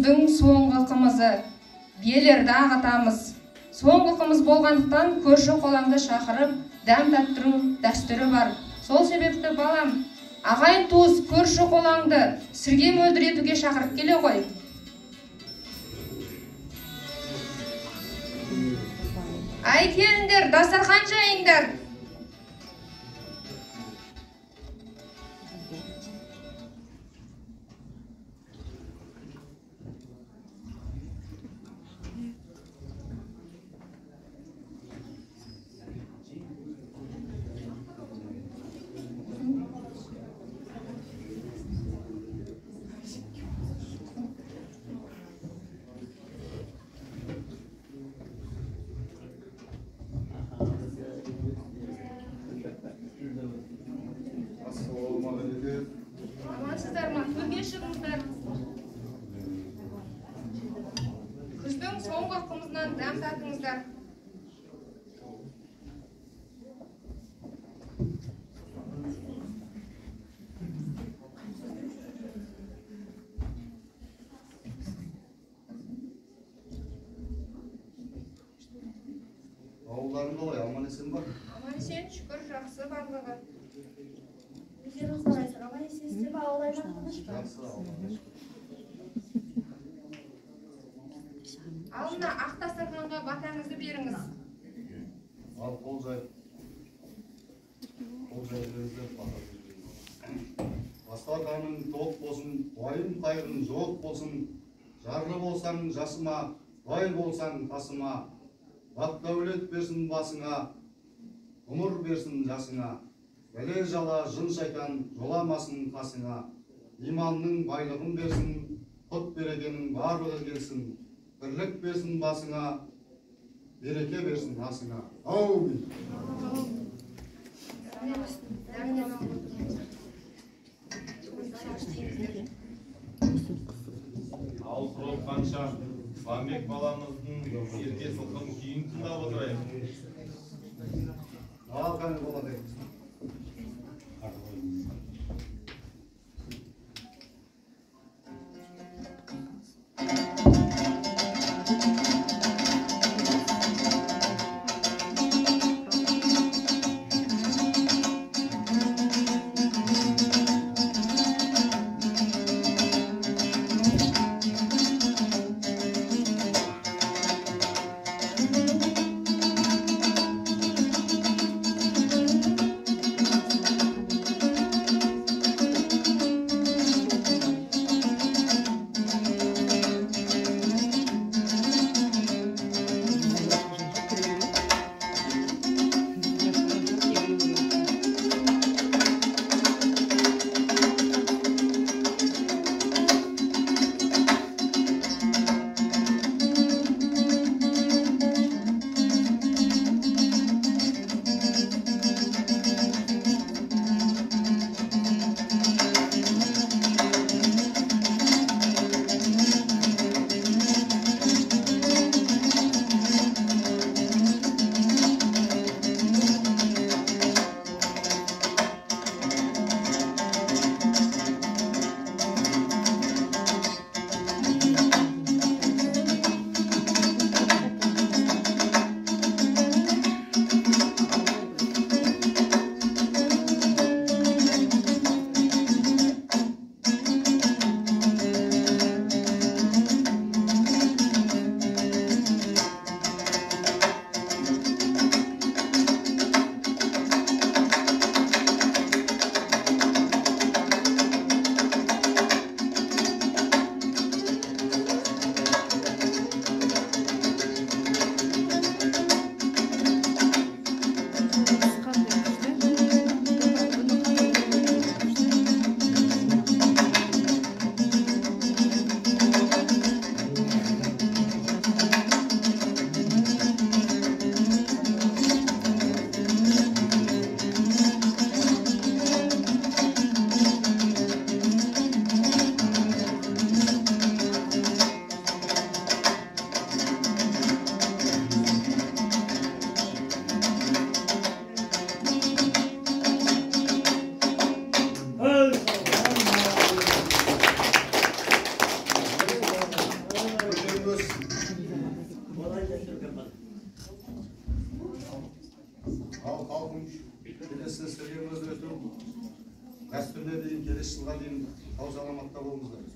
күздің соңғы қымызы, биелерді ағатамыз. Соңғы қымыз болғандықтан көрші қолаңды шақырып, дәм таттыру дәстүрі бар. Сол себепті балам, ағайын туыс көрші қолаңды сірге мөлдір етуге шақырып келе ғой. Ай келіндер, дастархан жайыңдар. Күздің соңғы қымызынан дәм татыңыздар. Ауылдарың қалай, аман есен ба? Аман есен, шүкір, жақсы барлығы. Өздеріңіз қалайсыз? Аман есенсіздер ме? Ауыл аймақтыңыз ба? Жақсы, аман. Алына ақ дастарханға батаңызды беріңіз. Ал қол жай. Қол жайларыңызды бата. Дастарханың тоқ болсын, уайым қайғың жоқ болсын. Жарлы болсаң жасыма, бай болсаң тасыма. Бақ дәулет берсін басыңа, ғұмыр берсін жасыңа. Бәле жала жын шайтан жоламасын қасыңа. Иманның байлығын берсін, құт берекенің барлығы келсін. Бірлік берсін басыңа, береке берсін асыңа. Аумин. Ауыл құрылып қанша Бамбек баламыздың ерке сылқын күйін тыңдап отырайық. Ал қане болады. салқын келесі сіздерге өзгерту дәстүріне дейін келесі жылға дейін сау саламатта болыңыздар.